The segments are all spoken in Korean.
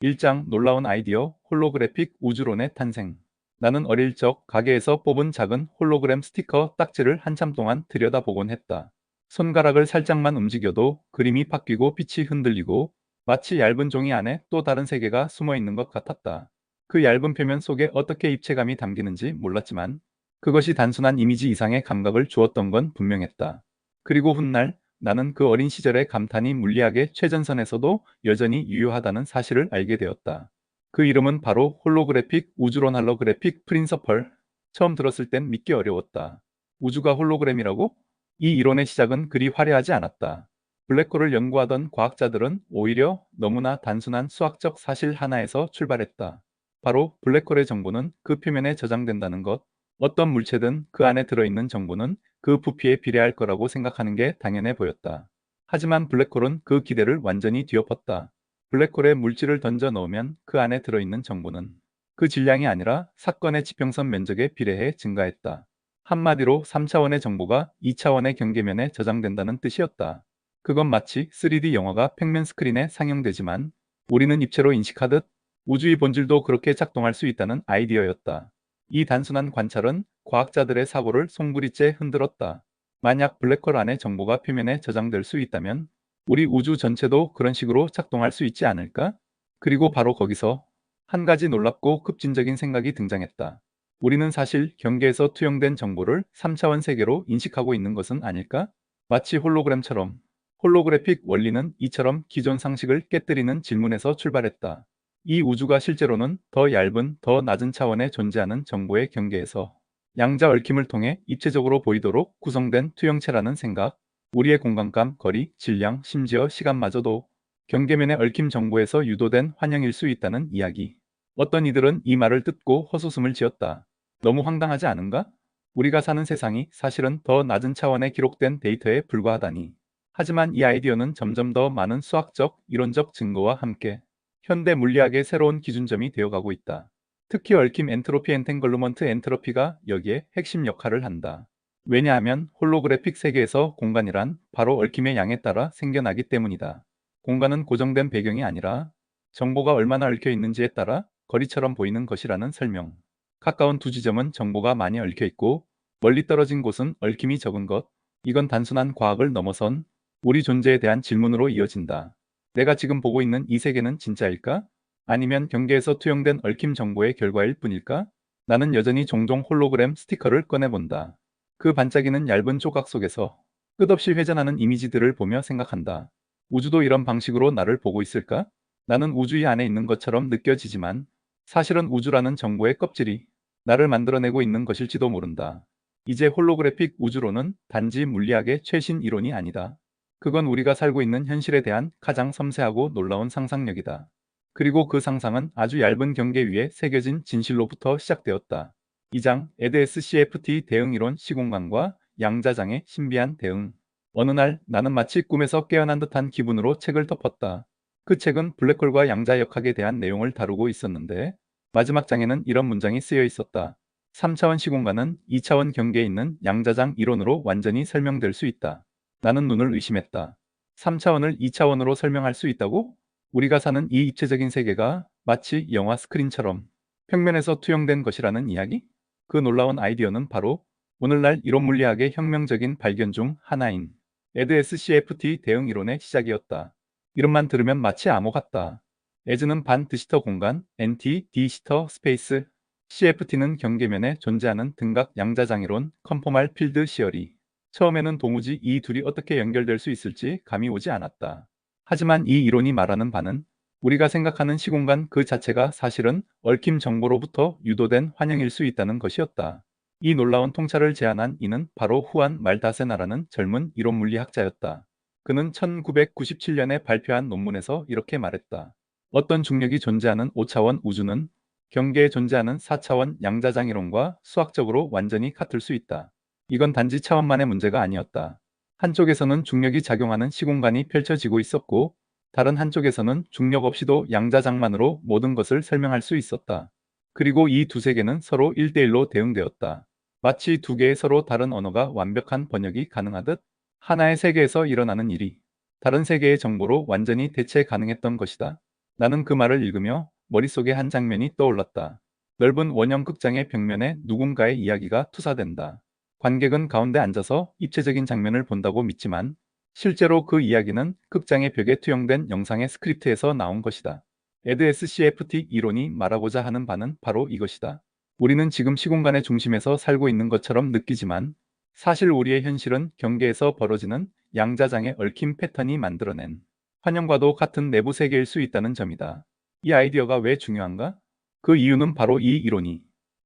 1장 놀라운 아이디어 홀로그래픽 우주론의 탄생. 나는 어릴 적 가게에서 뽑은 작은 홀로그램 스티커 딱지를 한참 동안 들여다보곤 했다. 손가락을 살짝만 움직여도 그림이 바뀌고 빛이 흔들리고 마치 얇은 종이 안에 또 다른 세계가 숨어 있는 것 같았다. 그 얇은 표면 속에 어떻게 입체감이 담기는지 몰랐지만 그것이 단순한 이미지 이상의 감각을 주었던 건 분명했다. 그리고 훗날 나는 그 어린 시절의 감탄이 물리학의 최전선에서도 여전히 유효하다는 사실을 알게 되었다. 그 이름은 바로 홀로그래픽 우주론 할로그래픽 프린서펄. 처음 들었을 땐 믿기 어려웠다. 우주가 홀로그램이라고? 이 이론의 시작은 그리 화려하지 않았다. 블랙홀을 연구하던 과학자들은 오히려 너무나 단순한 수학적 사실 하나에서 출발했다. 바로 블랙홀의 정보는 그 표면에 저장된다는 것. 어떤 물체든 그 안에 들어있는 정보는 그 부피에 비례할 거라고 생각하는 게 당연해 보였다. 하지만 블랙홀은 그 기대를 완전히 뒤엎었다. 블랙홀에 물질을 던져 넣으면 그 안에 들어있는 정보는 그 질량이 아니라 사건의 지평선 면적에 비례해 증가했다. 한마디로 3차원의 정보가 2차원의 경계면에 저장된다는 뜻이었다. 그건 마치 3D 영화가 평면 스크린에 상영되지만 우리는 입체로 인식하듯 우주의 본질도 그렇게 작동할 수 있다는 아이디어였다. 이 단순한 관찰은 과학자들의 사고를 송두리째 흔들었다. 만약 블랙홀 안의 정보가 표면에 저장될 수 있다면 우리 우주 전체도 그런 식으로 작동할 수 있지 않을까? 그리고 바로 거기서 한 가지 놀랍고 급진적인 생각이 등장했다. 우리는 사실 경계에서 투영된 정보를 3차원 세계로 인식하고 있는 것은 아닐까? 마치 홀로그램처럼. 홀로그래픽 원리는 이처럼 기존 상식을 깨뜨리는 질문에서 출발했다. 이 우주가 실제로는 더 얇은, 더 낮은 차원에 존재하는 정보의 경계에서 양자 얽힘을 통해 입체적으로 보이도록 구성된 투영체라는 생각, 우리의 공간감, 거리, 질량, 심지어 시간마저도 경계면의 얽힘 정보에서 유도된 환영일 수 있다는 이야기. 어떤 이들은 이 말을 듣고 헛웃음을 지었다. 너무 황당하지 않은가? 우리가 사는 세상이 사실은 더 낮은 차원에 기록된 데이터에 불과하다니. 하지만 이 아이디어는 점점 더 많은 수학적, 이론적 증거와 함께 현대 물리학의 새로운 기준점이 되어가고 있다. 특히 얽힘 엔트로피 엔탱글루먼트 엔트로피가 여기에 핵심 역할을 한다. 왜냐하면 홀로그래픽 세계에서 공간이란 바로 얽힘의 양에 따라 생겨나기 때문이다. 공간은 고정된 배경이 아니라 정보가 얼마나 얽혀 있는지에 따라 거리처럼 보이는 것이라는 설명. 가까운 두 지점은 정보가 많이 얽혀 있고 멀리 떨어진 곳은 얽힘이 적은 것. 이건 단순한 과학을 넘어선 우리 존재에 대한 질문으로 이어진다. 내가 지금 보고 있는 이 세계는 진짜일까? 아니면 경계에서 투영된 얽힘 정보의 결과일 뿐일까? 나는 여전히 종종 홀로그램 스티커를 꺼내본다. 그 반짝이는 얇은 조각 속에서 끝없이 회전하는 이미지들을 보며 생각한다. 우주도 이런 방식으로 나를 보고 있을까? 나는 우주의 안에 있는 것처럼 느껴지지만 사실은 우주라는 정보의 껍질이 나를 만들어내고 있는 것일지도 모른다. 이제 홀로그래픽 우주론은 단지 물리학의 최신 이론이 아니다. 그건 우리가 살고 있는 현실에 대한 가장 섬세하고 놀라운 상상력이다. 그리고 그 상상은 아주 얇은 경계 위에 새겨진 진실로부터 시작되었다. 2장 EDSCFT 대응 이론 시공간과 양자장의 신비한 대응. 어느 날 나는 마치 꿈에서 깨어난 듯한 기분으로 책을 덮었다. 그 책은 블랙홀과 양자역학에 대한 내용을 다루고 있었는데 마지막 장에는 이런 문장이 쓰여 있었다. 3차원 시공간은 2차원 경계에 있는 양자장 이론으로 완전히 설명될 수 있다. 나는 눈을 의심했다. 3차원을 2차원으로 설명할 수 있다고? 우리가 사는 이 입체적인 세계가 마치 영화 스크린처럼 평면에서 투영된 것이라는 이야기? 그 놀라운 아이디어는 바로 오늘날 이론 물리학의 혁명적인 발견 중 하나인 EDSCFT 대응 이론의 시작이었다. 이름만 들으면 마치 암호 같다. 에즈는 반드시터 공간, NT, 디시터 스페이스, CFT는 경계면에 존재하는 등각 양자장이론, 컨포말 필드 시어리. 처음에는 도무지 이 둘이 어떻게 연결될 수 있을지 감이 오지 않았다. 하지만 이 이론이 말하는 바는 우리가 생각하는 시공간 그 자체가 사실은 얽힘 정보로부터 유도된 환영일 수 있다는 것이었다. 이 놀라운 통찰을 제안한 이는 바로 후안 말다세나라는 젊은 이론 물리학자였다. 그는 1997년에 발표한 논문에서 이렇게 말했다. 어떤 중력이 존재하는 5차원 우주는 경계에 존재하는 4차원 양자장 이론과 수학적으로 완전히 같을 수 있다. 이건 단지 차원만의 문제가 아니었다. 한쪽에서는 중력이 작용하는 시공간이 펼쳐지고 있었고 다른 한쪽에서는 중력 없이도 양자장만으로 모든 것을 설명할 수 있었다. 그리고 이 두 세계는 서로 1대1로 대응되었다. 마치 두 개의 서로 다른 언어가 완벽한 번역이 가능하듯 하나의 세계에서 일어나는 일이 다른 세계의 정보로 완전히 대체 가능했던 것이다. 나는 그 말을 읽으며 머릿속에 한 장면이 떠올랐다. 넓은 원형 극장의 벽면에 누군가의 이야기가 투사된다. 관객은 가운데 앉아서 입체적인 장면을 본다고 믿지만 실제로 그 이야기는 극장의 벽에 투영된 영상의 스크립트에서 나온 것이다. EDSCFT 이론이 말하고자 하는 바는 바로 이것이다. 우리는 지금 시공간의 중심에서 살고 있는 것처럼 느끼지만 사실 우리의 현실은 경계에서 벌어지는 양자장의 얽힌 패턴이 만들어낸 환영과도 같은 내부 세계일 수 있다는 점이다. 이 아이디어가 왜 중요한가? 그 이유는 바로 이 이론이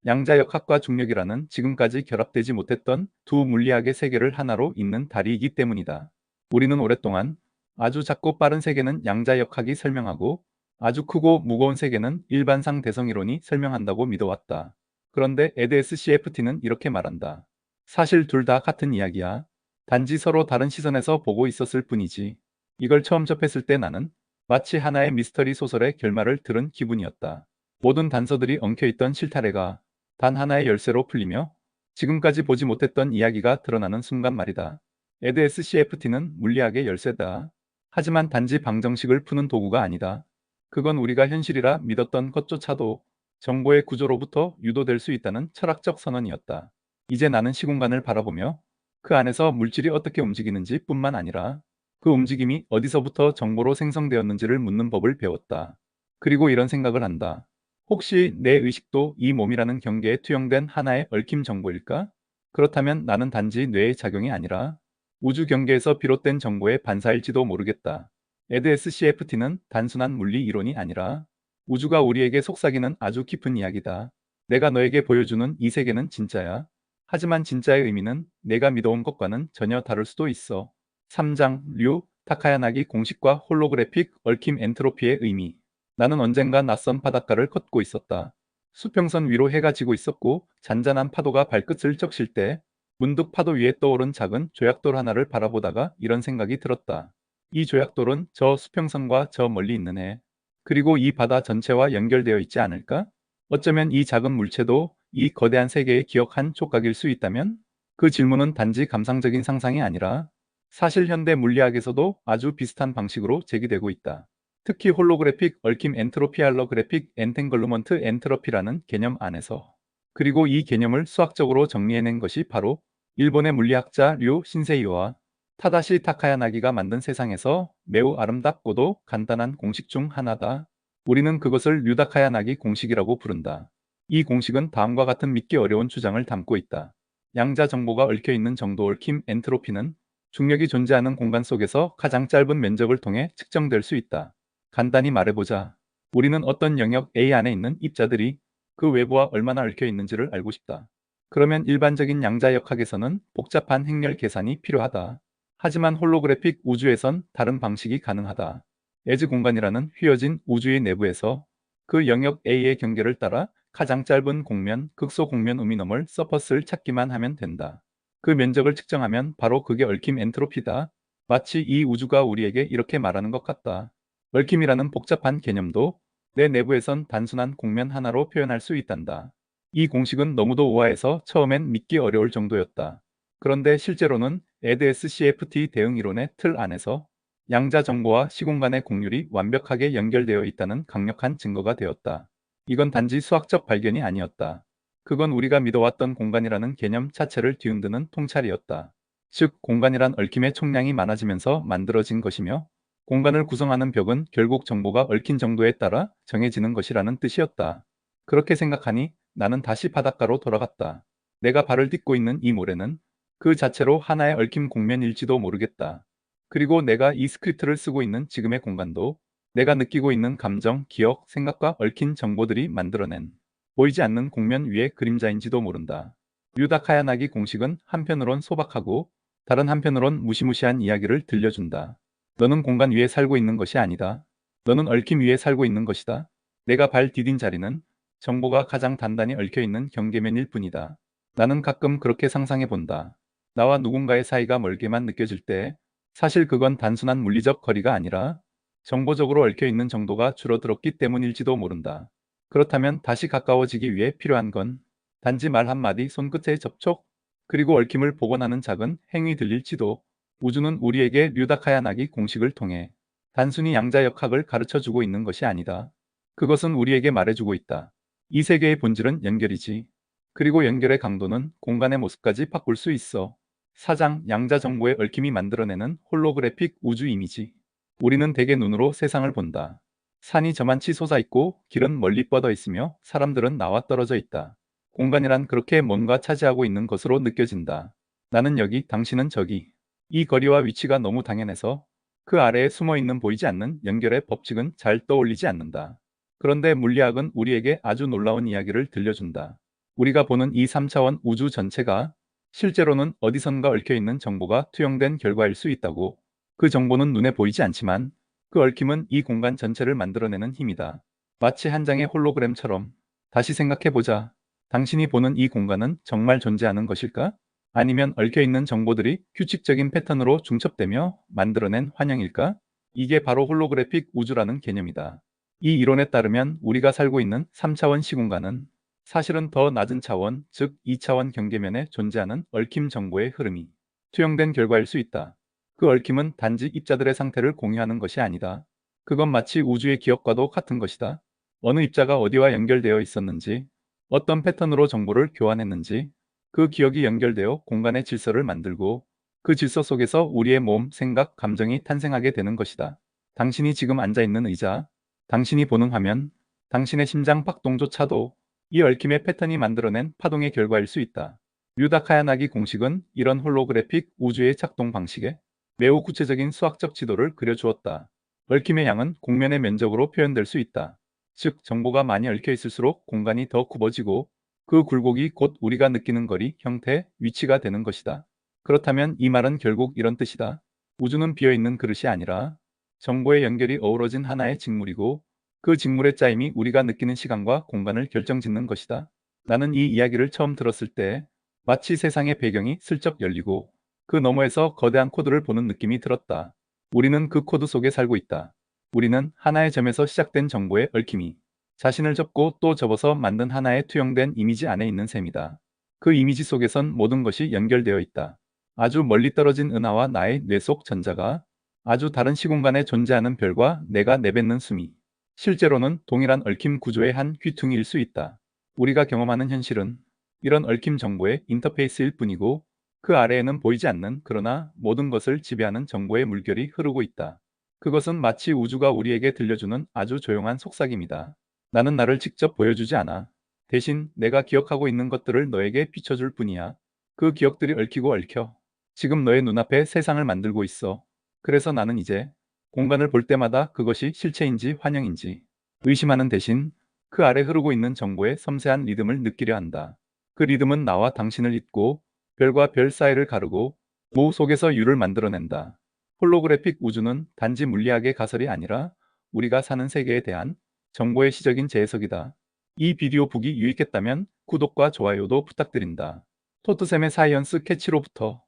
양자역학과 중력이라는 지금까지 결합되지 못했던 두 물리학의 세계를 하나로 잇는 다리이기 때문이다. 우리는 오랫동안 아주 작고 빠른 세계는 양자역학이 설명하고 아주 크고 무거운 세계는 일반상 대성이론이 설명한다고 믿어왔다. 그런데 EDSCFT는 이렇게 말한다. 사실 둘 다 같은 이야기야. 단지 서로 다른 시선에서 보고 있었을 뿐이지. 이걸 처음 접했을 때 나는 마치 하나의 미스터리 소설의 결말을 들은 기분이었다. 모든 단서들이 엉켜있던 실타래가 단 하나의 열쇠로 풀리며 지금까지 보지 못했던 이야기가 드러나는 순간 말이다. EDSCFT는 물리학의 열쇠다. 하지만 단지 방정식을 푸는 도구가 아니다. 그건 우리가 현실이라 믿었던 것조차도 정보의 구조로부터 유도될 수 있다는 철학적 선언이었다. 이제 나는 시공간을 바라보며 그 안에서 물질이 어떻게 움직이는지 뿐만 아니라 그 움직임이 어디서부터 정보로 생성되었는지를 묻는 법을 배웠다. 그리고 이런 생각을 한다. 혹시 내 의식도 이 몸이라는 경계에 투영된 하나의 얽힘 정보일까? 그렇다면 나는 단지 뇌의 작용이 아니라 우주 경계에서 비롯된 정보의 반사일지도 모르겠다. EDSCFT는 단순한 물리 이론이 아니라 우주가 우리에게 속삭이는 아주 깊은 이야기다. 내가 너에게 보여주는 이 세계는 진짜야. 하지만 진짜의 의미는 내가 믿어온 것과는 전혀 다를 수도 있어. 3장 류 타카야나기 공식과 홀로그래픽 얽힘 엔트로피의 의미. 나는 언젠가 낯선 바닷가를 걷고 있었다. 수평선 위로 해가 지고 있었고 잔잔한 파도가 발끝을 적실 때 문득 파도 위에 떠오른 작은 조약돌 하나를 바라보다가 이런 생각이 들었다. 이 조약돌은 저 수평선과 저 멀리 있는 해, 그리고 이 바다 전체와 연결되어 있지 않을까? 어쩌면 이 작은 물체도 이 거대한 세계의 기억 한 촉각일 수 있다면? 그 질문은 단지 감상적인 상상이 아니라 사실 현대 물리학에서도 아주 비슷한 방식으로 제기되고 있다. 특히 홀로그래픽 얽힘 엔트로피알러그래픽 엔탱글루먼트 엔트로피라는 개념 안에서. 그리고 이 개념을 수학적으로 정리해낸 것이 바로 일본의 물리학자 류 신세이와 타다시 타카야나기가 만든 세상에서 매우 아름답고도 간단한 공식 중 하나다. 우리는 그것을 류다카야나기 공식이라고 부른다. 이 공식은 다음과 같은 믿기 어려운 주장을 담고 있다. 양자 정보가 얽혀 있는 정도 얽힘 엔트로피는 중력이 존재하는 공간 속에서 가장 짧은 면적을 통해 측정될 수 있다. 간단히 말해보자. 우리는 어떤 영역 A 안에 있는 입자들이 그 외부와 얼마나 얽혀 있는지를 알고 싶다. 그러면 일반적인 양자역학에서는 복잡한 행렬 계산이 필요하다. 하지만 홀로그래픽 우주에선 다른 방식이 가능하다. 에즈 공간이라는 휘어진 우주의 내부에서 그 영역 A의 경계를 따라 가장 짧은 공면, 극소 공면 우미너멀 서퍼스를 찾기만 하면 된다. 그 면적을 측정하면 바로 그게 얽힘 엔트로피다. 마치 이 우주가 우리에게 이렇게 말하는 것 같다. 얽힘이라는 복잡한 개념도 내 내부에선 단순한 공면 하나로 표현할 수 있단다. 이 공식은 너무도 우아해서 처음엔 믿기 어려울 정도였다. 그런데 실제로는 EDSCFT 대응 이론의 틀 안에서 양자 정보와 시공간의 공률이 완벽하게 연결되어 있다는 강력한 증거가 되었다. 이건 단지 수학적 발견이 아니었다. 그건 우리가 믿어왔던 공간이라는 개념 자체를 뒤흔드는 통찰이었다. 즉, 공간이란 얽힘의 총량이 많아지면서 만들어진 것이며 공간을 구성하는 벽은 결국 정보가 얽힌 정도에 따라 정해지는 것이라는 뜻이었다. 그렇게 생각하니 나는 다시 바닷가로 돌아갔다. 내가 발을 딛고 있는 이 모래는 그 자체로 하나의 얽힌 공면일지도 모르겠다. 그리고 내가 이 스크립트를 쓰고 있는 지금의 공간도 내가 느끼고 있는 감정, 기억, 생각과 얽힌 정보들이 만들어낸 보이지 않는 공면 위의 그림자인지도 모른다. 유다카야나기 공식은 한편으론 소박하고 다른 한편으론 무시무시한 이야기를 들려준다. 너는 공간 위에 살고 있는 것이 아니다. 너는 얽힘 위에 살고 있는 것이다. 내가 발 디딘 자리는 정보가 가장 단단히 얽혀 있는 경계면일 뿐이다. 나는 가끔 그렇게 상상해 본다. 나와 누군가의 사이가 멀게만 느껴질 때 사실 그건 단순한 물리적 거리가 아니라 정보적으로 얽혀 있는 정도가 줄어들었기 때문일지도 모른다. 그렇다면 다시 가까워지기 위해 필요한 건 단지 말 한마디, 손끝의 접촉, 그리고 얽힘을 복원하는 작은 행위들일지도. 우주는 우리에게 류다카야나기 공식을 통해 단순히 양자역학을 가르쳐주고 있는 것이 아니다. 그것은 우리에게 말해주고 있다. 이 세계의 본질은 연결이지. 그리고 연결의 강도는 공간의 모습까지 바꿀 수 있어. 사장, 양자 정보의 얽힘이 만들어내는 홀로그래픽 우주 이미지. 우리는 대개 눈으로 세상을 본다. 산이 저만치 솟아있고 길은 멀리 뻗어 있으며 사람들은 나와 떨어져 있다. 공간이란 그렇게 뭔가 차지하고 있는 것으로 느껴진다. 나는 여기, 당신은 저기. 이 거리와 위치가 너무 당연해서 그 아래에 숨어 있는 보이지 않는 연결의 법칙은 잘 떠올리지 않는다. 그런데 물리학은 우리에게 아주 놀라운 이야기를 들려준다. 우리가 보는 이 3차원 우주 전체가 실제로는 어디선가 얽혀있는 정보가 투영된 결과일 수 있다고. 그 정보는 눈에 보이지 않지만 그 얽힘은 이 공간 전체를 만들어내는 힘이다. 마치 한 장의 홀로그램처럼. 다시 생각해보자. 당신이 보는 이 공간은 정말 존재하는 것일까? 아니면 얽혀있는 정보들이 규칙적인 패턴으로 중첩되며 만들어낸 환영일까? 이게 바로 홀로그래픽 우주라는 개념이다. 이 이론에 따르면 우리가 살고 있는 3차원 시공간은 사실은 더 낮은 차원, 즉 2차원 경계면에 존재하는 얽힘 정보의 흐름이 투영된 결과일 수 있다. 그 얽힘은 단지 입자들의 상태를 공유하는 것이 아니다. 그건 마치 우주의 기억과도 같은 것이다. 어느 입자가 어디와 연결되어 있었는지, 어떤 패턴으로 정보를 교환했는지, 그 기억이 연결되어 공간의 질서를 만들고 그 질서 속에서 우리의 몸, 생각, 감정이 탄생하게 되는 것이다. 당신이 지금 앉아 있는 의자, 당신이 보는 화면, 당신의 심장 박동조차도 이 얽힘의 패턴이 만들어낸 파동의 결과일 수 있다. 류다 카야나기 공식은 이런 홀로그래픽 우주의 작동 방식에 매우 구체적인 수학적 지도를 그려주었다. 얽힘의 양은 공면의 면적으로 표현될 수 있다. 즉, 정보가 많이 얽혀 있을수록 공간이 더 굽어지고 그 굴곡이 곧 우리가 느끼는 거리, 형태, 위치가 되는 것이다. 그렇다면 이 말은 결국 이런 뜻이다. 우주는 비어있는 그릇이 아니라 정보의 연결이 어우러진 하나의 직물이고 그 직물의 짜임이 우리가 느끼는 시간과 공간을 결정짓는 것이다. 나는 이 이야기를 처음 들었을 때 마치 세상의 배경이 슬쩍 열리고 그 너머에서 거대한 코드를 보는 느낌이 들었다. 우리는 그 코드 속에 살고 있다. 우리는 하나의 점에서 시작된 정보의 얽힘이 자신을 접고 또 접어서 만든 하나의 투영된 이미지 안에 있는 셈이다. 그 이미지 속에선 모든 것이 연결되어 있다. 아주 멀리 떨어진 은하와 나의 뇌 속 전자가 아주 다른 시공간에 존재하는 별과 내가 내뱉는 숨이 실제로는 동일한 얽힘 구조의 한 귀퉁이일 수 있다. 우리가 경험하는 현실은 이런 얽힘 정보의 인터페이스일 뿐이고 그 아래에는 보이지 않는 그러나 모든 것을 지배하는 정보의 물결이 흐르고 있다. 그것은 마치 우주가 우리에게 들려주는 아주 조용한 속삭임이다. 나는 나를 직접 보여주지 않아. 대신 내가 기억하고 있는 것들을 너에게 비춰줄 뿐이야. 그 기억들이 얽히고 얽혀 지금 너의 눈앞에 세상을 만들고 있어. 그래서 나는 이제 공간을 볼 때마다 그것이 실체인지 환영인지 의심하는 대신 그 아래 흐르고 있는 정보의 섬세한 리듬을 느끼려 한다. 그 리듬은 나와 당신을 잇고 별과 별 사이를 가르고 무 속에서 유를 만들어낸다. 홀로그래픽 우주는 단지 물리학의 가설이 아니라 우리가 사는 세계에 대한 정보의 시적인 재해석이다. 이 비디오 보기 유익했다면 구독과 좋아요도 부탁드린다. 토트샘의 사이언스 캐치로부터